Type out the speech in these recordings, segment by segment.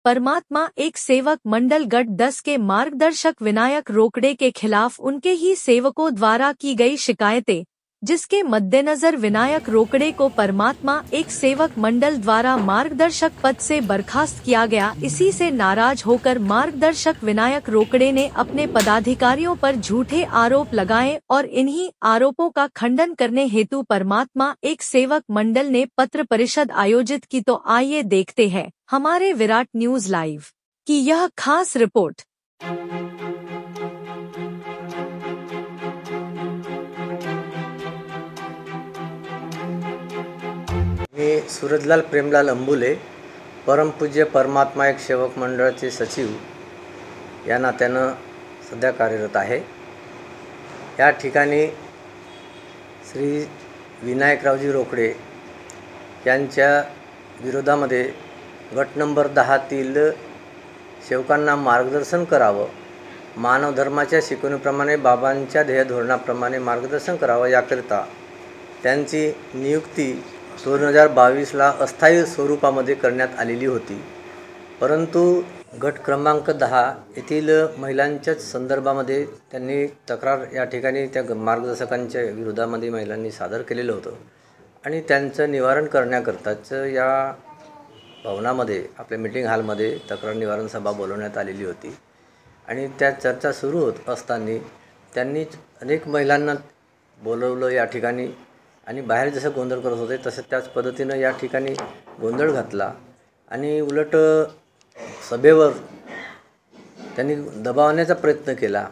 परमात्मा एक सेवक मंडल गट 10 के मार्गदर्शक विनायक रोकड़े के खिलाफ उनके ही सेवकों द्वारा की गई शिकायतें, जिसके मद्देनजर विनायक रोकड़े को परमात्मा एक सेवक मंडल द्वारा मार्गदर्शक पद से बर्खास्त किया गया। इसी से नाराज होकर मार्गदर्शक विनायक रोकड़े ने अपने पदाधिकारियों पर झूठे आरोप लगाए और इन्हीं आरोपों का खंडन करने हेतु परमात्मा एक सेवक मंडल ने पत्र परिषद आयोजित की। तो आइए देखते हैं हमारे विराट न्यूज लाइव की यह खास रिपोर्ट। मी सूरजलाल प्रेमलाल अंबुले, परमपूज्य परमात्मा एक सेवक मंडळाचे सचिव या नात्यानं सध्या कार्यरत आहे। या ठिकाणी श्री विनायकरावजी रोकडे यांच्या विरोधामध्ये गट नंबर 10 तील सेवकांना मार्गदर्शन करावं, मानव धर्माच्या शिकवणीप्रमाणे बाबांच्या ध्येय धोरणाप्रमाणे मार्गदर्शन करावं याकरिता त्यांची नियुक्ती 2022ला अस्थायी स्वरूपामध्ये करण्यात आलेली होती। परंतु गट क्रमांक 10 येथील महिलांच्या संदर्भामध्ये त्यांनी तक्रार या ठिकाणी त्या मार्गदर्शकांच्या विरोधामध्ये महिलांनी सादर केलेलं होतं आणि त्यांचं निवारण करण्याकरताच या भवनामध्ये आपल्या मीटिंग हॉलमध्ये तक्रार निवारण सभा बोलवण्यात आलेली होती आणि त्या चर्चा सुरू होत असताना त्यांनी अनेक महिलांना बोलवलं या ठिकाणी आणि बाहेर जसं गोंधळ करत होते तसं त्याच पद्धतीनं या ठिकाणी गोंधळ घातला आणि उलट सभेवर त्यांनी दबावण्याचा प्रयत्न केला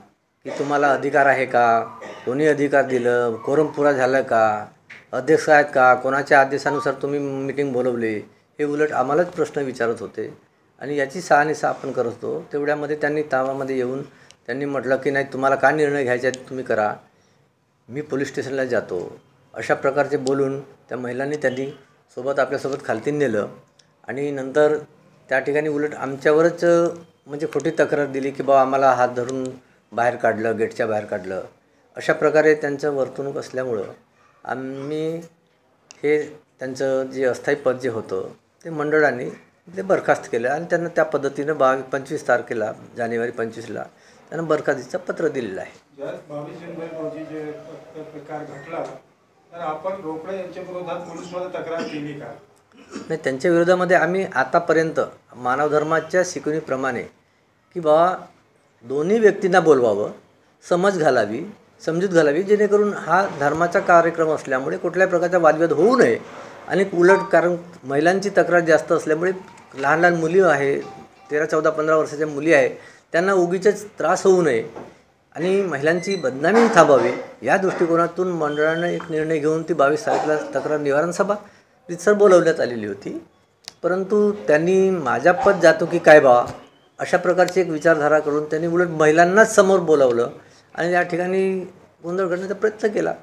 की तुम्हाला अधिकार आहे का, कोणी अधिकार दिलं, कोरम पुरा झालं का, अध्यक्ष आहेत का, कोणाच्या आदेशानुसार तुम्ही मीटिंग बोलवली, हे उलट आम्हालाच प्रश्न विचारत होते आणि याची शहानिशा आपण करत होतो। तेवढ्यामध्ये त्यांनी तावामध्ये येऊन त्यांनी म्हटलं की नाही, तुम्हाला काय निर्णय घ्यायचा आहे तुम्ही करा, मी पोलीस स्टेशनला जातो, अशा प्रकारचे बोलून त्या महिलांनी त्यांनी आपल्यासोबत खालती नेलं आणि नंतर त्या ठिकाणी उलट आमच्यावरच म्हणजे खोटी तक्रार दिली की बाबा आम्हाला हात धरून बाहेर काढलं, गेटच्या बाहेर काढलं। अशा प्रकारे त्यांचं वर्तणूक असल्यामुळं आम्ही हे त्यांचं जे अस्थायी पद जे होतं ते मंडळाने ते बरखास्त केलं आणि त्यांना त्या पद्धतीनं 25 तारखेला जानेवारी 25ला त्यांना बरखास्तीचं पत्र दिलेलं आहे। 22 जानेवारी रोजी जे प्रकार घडला तर आपण रोकडे यांच्या विरोधात पोलिसमध्ये तक्रार केली का? नाही, त्यांच्या विरोधामध्ये आम्ही आतापर्यंत मानव धर्माच्या शिकवणीप्रमाणे की बाबा दोन्ही व्यक्तींना बोलवावं, समज घालावी जेणेकरून हा धर्माचा कार्यक्रम असल्यामुळे कुठल्याही प्रकारचा वादविवाद होऊ नये आणि उलट कारण महिलांची तक्रार जास्त असल्यामुळे लहान लहान मुली आहे, 13, 14, 15 वर्षाच्या मुली आहे, त्यांना उगीचच त्रास होऊ नये आणि महिलांची बदनामी थांबावी या दृष्टिकोनातून मंडळानं एक निर्णय घेऊन ती 22 तारखेला तक्रार निवारण सभा रितसर बोलवण्यात आलेली होती। परंतु त्यांनी माझ्या पद जातो की काय बा अशा प्रकारची एक विचारधारा करून त्यांनी उलट महिलांनाच समोर बोलावलं आणि या ठिकाणी गोंधळ करण्याचा प्रयत्न केला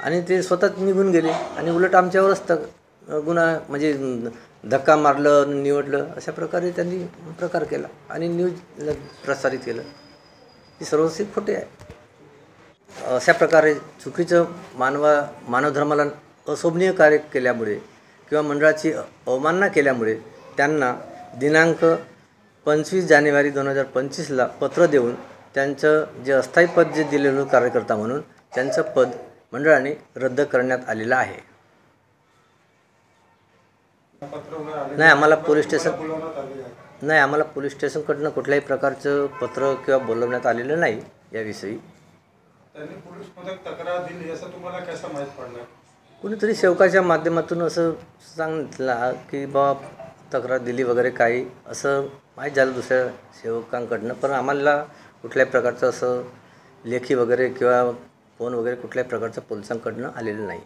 आणि ते स्वतःच निघून गेले आणि उलट आमच्यावरच गुन्हा म्हणजे धक्का मारलं, निवडलं, अशा प्रकारे त्यांनी प्रकार केला आणि न्यूज प्रसारित केलं। ही सर्वस्वी खोटे आहे। अशा प्रकारे चुकीचं मानव धर्माला अशोभनीय कार्य केल्यामुळे किंवा मंडळाची अवमानना केल्यामुळे त्यांना दिनांक 25 जानेवारी 2025ला पत्र देऊन त्यांचं जे अस्थायी पद जे दिलेलं कार्यकर्ता म्हणून त्यांचं पद मंडळाने रद्द करण्यात आलेलं आहे। नाही, आम्हाला पोलीस स्टेशनकडनं कुठल्याही प्रकारचं पत्र किंवा बोलवण्यात आलेलं नाही याविषयी। त्यांनी पोलीसमध्ये तक्रार दिली असं तुम्हाला कसं माहीत पडलं? कुणीतरी सेवकाच्या माध्यमातून असं सांगितलं की बाबा तक्रार दिली वगैरे काही असं माहीत झालं दुसऱ्या सेवकांकडनं, पण आम्हाला कुठल्याही प्रकारचं असं लेखी वगैरे किंवा फोन वगैरे कुठल्याही प्रकारचं पोलिसांकडनं आलेलं नाही।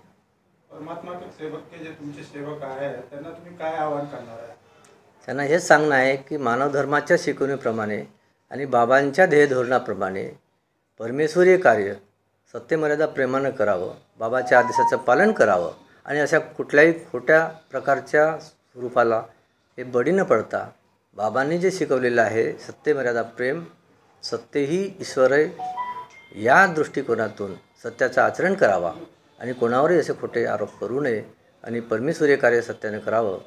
परमात्मा के सेवक के जे तुमचे सेवक आहे त्यांना तुम्ही काय आवाहन करणार आहे? त्यांना हेच सांगणं आहे की मानव धर्माच्या शिकवणीप्रमाणे आणि बाबांच्या ध्येय धोरणाप्रमाणे परमेश्वरीय कार्य सत्यमर्यादा प्रेमानं करावं, बाबाच्या आदेशाचं पालन करावं आणि अशा कुठल्याही खोट्या प्रकारच्या रूपाला हे बळी न पडता बाबांनी जे शिकवलेलं आहे सत्यमर्यादा प्रेम, सत्य ही ईश्वर आहे या दृष्टिकोनातून सत्याचं आचरण करावा आणि कोणावरही असे खोटे आरोप करू नये आणि परमेश्वरीय कार्य सत्याने करावं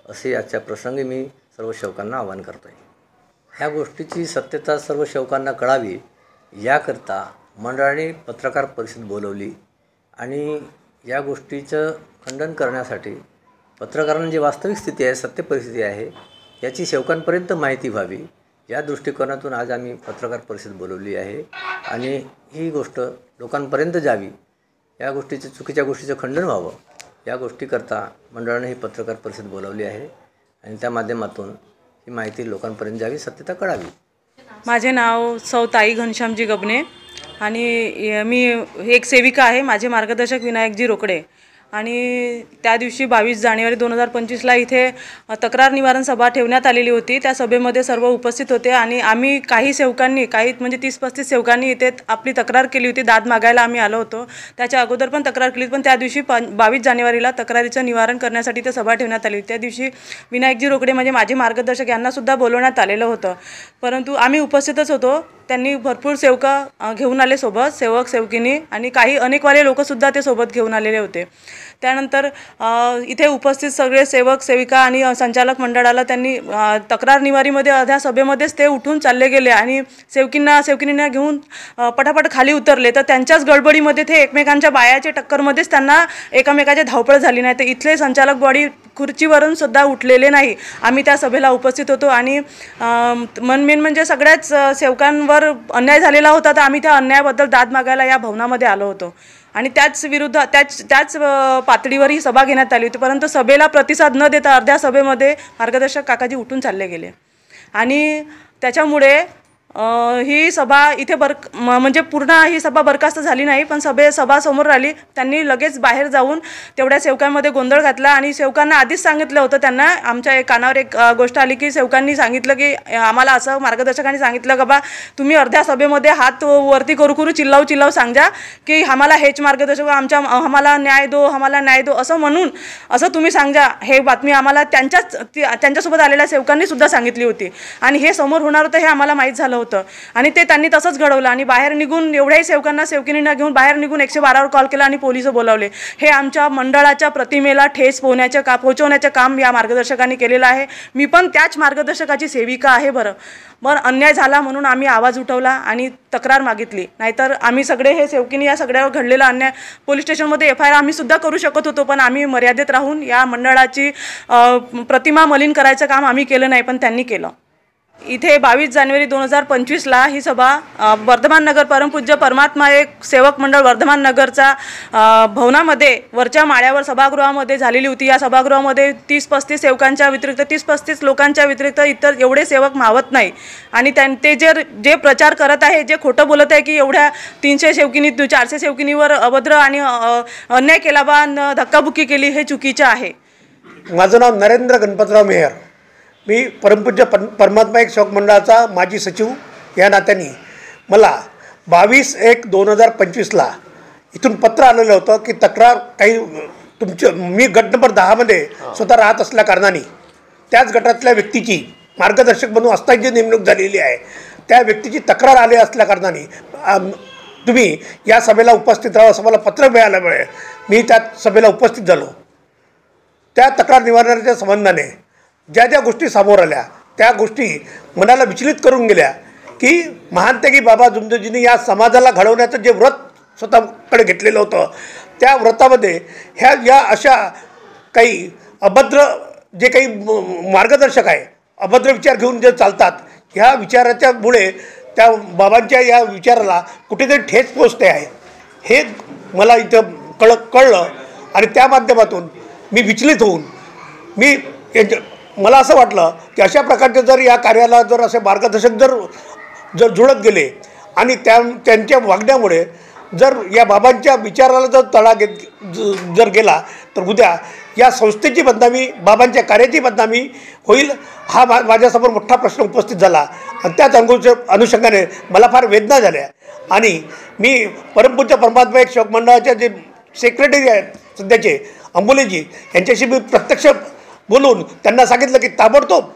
असे आजच्या प्रसंगी मी सर्व सेवकांना आवाहन करतो आहे। ह्या गोष्टीची सत्यता सर्व सेवकांना कळावी याकरता मंडळाने पत्रकार परिषद बोलवली आणि या गोष्टीचं खंडन करण्यासाठी पत्रकारांची जी वास्तविक स्थिती आहे, सत्य परिस्थिती आहे, याची सेवकांपर्यंत माहिती व्हावी या दृष्टिकोनातून आज आम्ही पत्रकार परिषद बोलवली आहे आणि ही गोष्ट लोकांपर्यंत जावी, या गोष्टीचं चुकीच्या गोष्टीचं खंडन व्हावं या गोष्टीकरता मंडळाने ही पत्रकार परिषद बोलवली आहे आणि त्या माध्यमातून ही माहिती लोकांपर्यंत जावी, सत्यता कळावी। माझे नाव सौ ताई घनश्यामजी गबने आणि मी एक सेविका आहे। माझे मार्गदर्शक विनायकजी रोकडे आणि त्या दिवशी 22 जानेवारी 2025ला इथे तक्रार निवारण सभा ठेवण्यात आलेली होती। त्या सभेमध्ये सर्व उपस्थित होते आणि आम्ही काही सेवकांनी म्हणजे 30-35 सेवकांनी इथे आपली तक्रार केली होती। दाद मागायला आम्ही आलो होतो। त्याच्या अगोदर पण तक्रार केली, पण त्या दिवशी 22 जानेवारीला तक्रारीचं निवारण करण्यासाठी ते सभा ठेवण्यात आली। त्या दिवशी विनायकजी रोकडे म्हणजे माझे मार्गदर्शक यांना सुद्धा बोलवण्यात आलेलं होतं, परंतु आम्ही उपस्थितच होतो। त्यांनी भरपूर सेवका घेऊन आले सोबत, सेवक सेवकिनी आणि काही अनेकवाले लोकसुद्धा ते सोबत घेऊन आलेले होते। त्यानंतर इथे उपस्थित सगळे सेवक सेविका आणि संचालक मंडळाला त्यांनी तक्रार निवारीमध्ये अर्ध्या सभेमध्येच ते उठून चालले गेले आणि सेवकिनींना घेऊन पटापट खाली उतरले। तर त्यांच्याच गडबडीमध्ये ते एकमेकांच्या बायाच्या टक्करमध्येच त्यांना एकमेकाची धावपळ झाली नाही। तर इथले संचालक बॉडी खुर्चीवरून सुद्धा उठलेले नाही। आम्ही त्या सभेला उपस्थित होतो आणि मेन म्हणजे सगळ्याच सेवकांवर अन्याय झालेला होता, तर आम्ही त्या अन्यायाबद्दल दाद मागायला या भवनामध्ये आलो होतो आणि त्याच पातळीवर ही सभा घेण्यात आली होती। परंतु सभेला प्रतिसाद न देता अर्ध्या सभेमध्ये मार्गदर्शक काकाजी उठून चालले गेले आणि त्याच्यामुळे ही सभा इथे म्हणजे पूर्ण ही सभा बरखास्त झाली नाही, पण सभा समोर आली। त्यांनी लगेच बाहेर जाऊन तेवढ्या सेवकांमध्ये गोंधळ घातला आणि सेवकांना आधीच सांगितलं होतं। त्यांना आमच्या कानावर एक गोष्ट आली की सेवकांनी सांगितलं की आम्हाला असं मार्गदर्शकांनी सांगितलं का बा तुम्ही अर्ध्या सभेमध्ये हात वरती करू चिल्लाव सांगा की आम्हाला हेच मार्गदर्शक आम्हाला न्याय दो असं म्हणून असं तुम्ही सांगा। हे बातमी आम्हाला त्यांच्यासोबत आलेल्या सेवकांनी सुद्धा सांगितली होती आणि हे समोर होणार होतं हे आम्हाला माहीत झालं होतं आणि ते त्यांनी तसंच घडवलं आणि बाहेर निघून एवढ्याही सेवकांना सेवकिनींना घेऊन बाहेर निघून 112वर कॉल केला आणि पोलिस बोलावले। हे आमच्या मंडळाच्या प्रतिमेला ठेस पोहोचवण्याचे काम या मार्गदर्शकांनी केलेलं आहे। मी पण त्याच मार्गदर्शकाची सेविका आहे। बरं अन्याय झाला म्हणून आम्ही आवाज उठवला आणि तक्रार मागितली, नाहीतर आम्ही सगळे हे सेवकिनी या सगळ्यावर घडलेला अन्याय पोलीस स्टेशनमध्ये FIR आम्ही सुद्धा करू शकत होतो, पण आम्ही मर्यादेत राहून या मंडळाची प्रतिमा मलिन करायचं काम आम्ही केलं नाही, पण त्यांनी केलं। इथे 22 जानेवारी 2025ला ही सभा वर्धमान नगर परमपूज्य परमात्मा एक सेवक मंडळ वर्धमान नगरचा भवनामध्ये वरच्या माळ्यावर सभागृहामध्ये झालेली होती। या सभागृहामध्ये 30-35 सेवकांच्या व्यतिरिक्त 30-35 लोकांच्या व्यतिरिक्त इतर एवढे सेवक मावत नाही आणि ते जे प्रचार करत आहे, जे खोटं बोलत आहे की एवढ्या 300 सेवकिनी 400 सेवकिनीवर अभद्र आणि अन्याय केला बा धक्काबुक्की केली, हे चुकीचं आहे। माझं नाव नरेंद्र गणपतराव मेहर, मी परमपूज्य परमात्मा एक सेवक मंडळाचा माजी सचिव या नात्याने मला 22/1/2025ला इथून पत्र आलेलं होतं की तक्रार काही मी गट नंबर 10मध्ये स्वतः राहत असल्या कारणाने त्याच गटातल्या व्यक्तीची मार्गदर्शक म्हणून असताना जी नेमणूक झालेली आहे त्या व्यक्तीची तक्रार आली असल्या कारणाने तुम्ही या सभेला उपस्थित राहा असं मला पत्र मिळाल्यामुळे मी त्या सभेला उपस्थित झालो। त्या तक्रार निवारणाच्या संबंधाने ज्या गोष्टी समोर आल्या त्या गोष्टी मनाला विचलित करून गेल्या की महानतेगी बाबा जुमदेवजींनी या समाजाला घडवण्याचं जे व्रत स्वतःकडे घेतलेलं होतं त्या व्रतामध्ये या अशा काही अभद्र जे काही मार्गदर्शक आहे, अभद्र विचार घेऊन जे चालतात, ह्या विचाराच्यामुळे त्या बाबांच्या या विचाराला कुठेतरी ठेच पोचते आहे हे मला इथं कळलं आणि त्या माध्यमातून मी विचलित होऊन मला असं वाटलं की अशा प्रकारचे जर या कार्याला जर असे मार्गदर्शक जर जुळत गेले आणि त्यांच्या वागण्यामुळे जर या बाबांच्या विचाराला जर तडा जर गेला तर उद्या या संस्थेची बदनामी, बाबांच्या कार्याची बदनामी होईल हा माझ्यासमोर मोठा प्रश्न उपस्थित झाला आणि त्याच अनुषंगाने मला फार वेदना झाल्या आणि मी परमपूज्य परमात्मा एक सेवक मंडळाचे जे सेक्रेटरी आहेत सध्याचे अंबुलेजी यांच्याशी मी प्रत्यक्ष बोलून त्यांना सांगितलं की ताबडतोब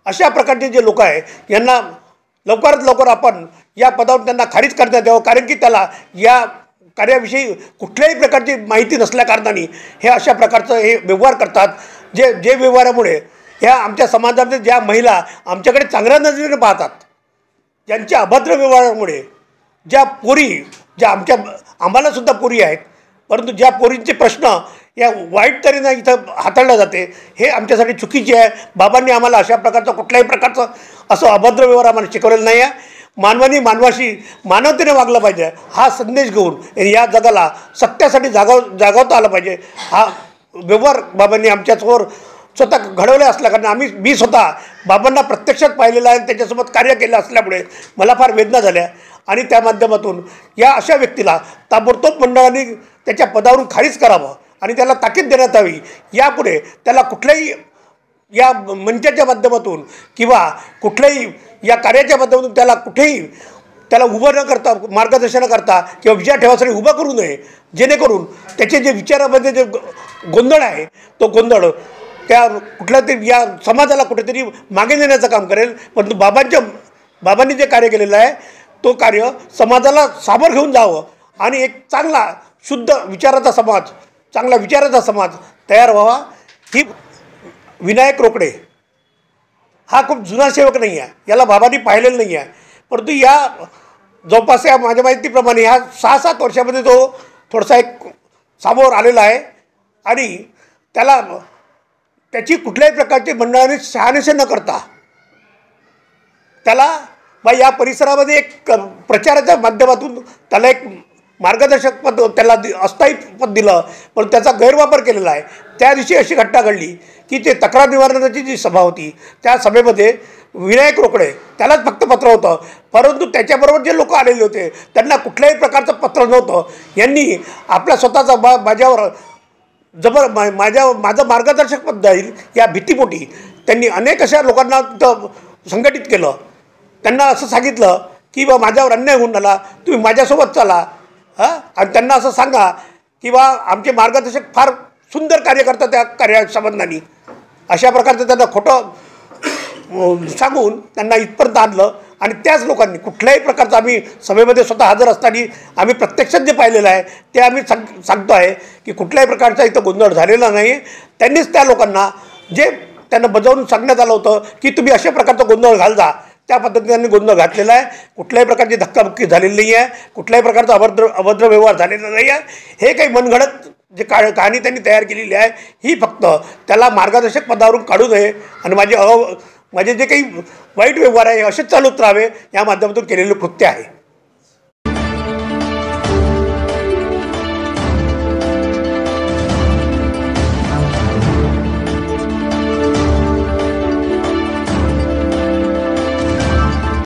अशा प्रकारचे जे लोक आहे यांना लवकरात लवकर आपण या पदावर त्यांना खारिज करण्यात यावं, कारण की त्याला या कार्याविषयी कुठल्याही प्रकारची माहिती नसल्या कारणाने हे अशा प्रकारचं हे व्यवहार करतात जे व्यवहारामुळे ह्या आमच्या समाजामध्ये ज्या महिला आमच्याकडे चांगल्या नजरेने पाहतात, ज्यांच्या अभद्र व्यवहारामुळे ज्या पोरी ज्या आम्हालासुद्धा पोरी आहेत, परंतु ज्या पोरींचे प्रश्न या वाईट तऱ्हेनं इथं हाताळले जाते, हे आमच्यासाठी चुकीचे आहे. बाबांनी आम्हाला अशा प्रकारचं कुठल्याही प्रकारचं असं अभद्र व्यवहार आम्हाला शिकवलेला नाही आहे. मानवानी मानवाशी मानवतेने वागलं पाहिजे हा संदेश घेऊन या जगाला सत्यासाठी जागवता आलं पाहिजे. हा व्यवहार बाबांनी आमच्यासमोर स्वतः घडवले असल्याकारणे मी स्वतः बाबांना प्रत्यक्षात पाहिलेलं आहे. त्याच्यासोबत कार्य केलं असल्यामुळे मला फार वेदना झाल्या आणि त्या माध्यमातून या अशा व्यक्तीला ताबडतोब मंडळाने त्याच्या पदावरून खारिज करावं आणि त्याला ताकीद देण्यात यावी. यापुढे त्याला कुठल्याही या मंचाच्या माध्यमातून किंवा कुठल्याही या कार्याच्या माध्यमातून त्याला कुठेही त्याला उभं न करता, मार्गदर्शन न करता किंवा विचार ठेवासाठी उभं करू नये, जेणेकरून त्याचे जे विचारामध्ये जे गोंधळ आहे तो गोंधळ त्या कुठल्या तरी या समाजाला कुठेतरी मागे नेण्याचं काम करेल. परंतु बाबांनी जे कार्य केलेलं आहे तो कार्य समाजाला सामोर घेऊन जावं आणि एक चांगला शुद्ध विचाराचा समाज, चांगला विचाराचा समाज तयार व्हावा. ही विनायक रोकडे हा खूप जुना सेवक नाही आहे, याला बाबांनी पाहिलेलं नाही आहे. परंतु या जवळपास या माझ्या माहितीप्रमाणे ह्या 6-7 वर्षामध्ये तो थोडासा एक सामोर आलेला आहे आणि त्याची कुठल्याही प्रकारची मंडळाने शहानिशा न करता त्याला या परिसरामध्ये एक प्रचाराच्या माध्यमातून त्याला एक मार्गदर्शक पद, त्याला अस्थायी पद दिलं, पण त्याचा गैरवापर केलेला आहे. त्या दिवशी अशी घटना घडली की ते तक्रार निवारणाची जी सभा होती त्या सभेमध्ये विनायक रोकडे त्यालाच फक्त पत्र होतं, परंतु त्याच्याबरोबर जे लोक आलेले होते त्यांना कुठल्याही प्रकारचं पत्र नव्हतं. यांनी आपल्या स्वतःचा माझ्यावर माझं मार्गदर्शक पद जाईल या भीतीपोटी त्यांनी अनेक अशा लोकांना तिथं संघटित केलं. त्यांना असं सांगितलं की बा माझ्यावर अन्याय होऊन आला, तुम्ही माझ्यासोबत चला आणि त्यांना असं सांगा की बा आमचे मार्गदर्शक फार सुंदर कार्य करतात त्या कार्यासंबंधाने. अशा प्रकारचं त्यांना खोटं सांगून त्यांना इथपर्यंत आणलं आणि त्याच लोकांनी कुठल्याही प्रकारचं आम्ही सभेमध्ये स्वतः हजर असताना आम्ही प्रत्यक्षात जे पाहिलेलं आहे ते आम्ही सांगतो आहे की कुठल्याही प्रकारचा इथं गोंधळ झालेला नाही. त्यांनीच त्या लोकांना जे त्यांना बजावून सांगण्यात आलं होतं की तुम्ही अशा प्रकारचा गोंधळ घालता, त्या पद्धतीने त्यांनी गोंधळ घातलेला आहे. कुठल्याही प्रकारची धक्काबुक्की झालेली नाही आहे, कुठल्याही प्रकारचा अभद्र व्यवहार झालेला नाही आहे. हे काही मनगडत जे कहाणी त्यांनी तयार केलेली आहे ही फक्त त्याला मार्गदर्शक पदावरून काढू नये आणि माझे जे काही वाईट व्यवहार आहे असेच चालूच राहावे या माध्यमातून केलेलं कृत्य आहे.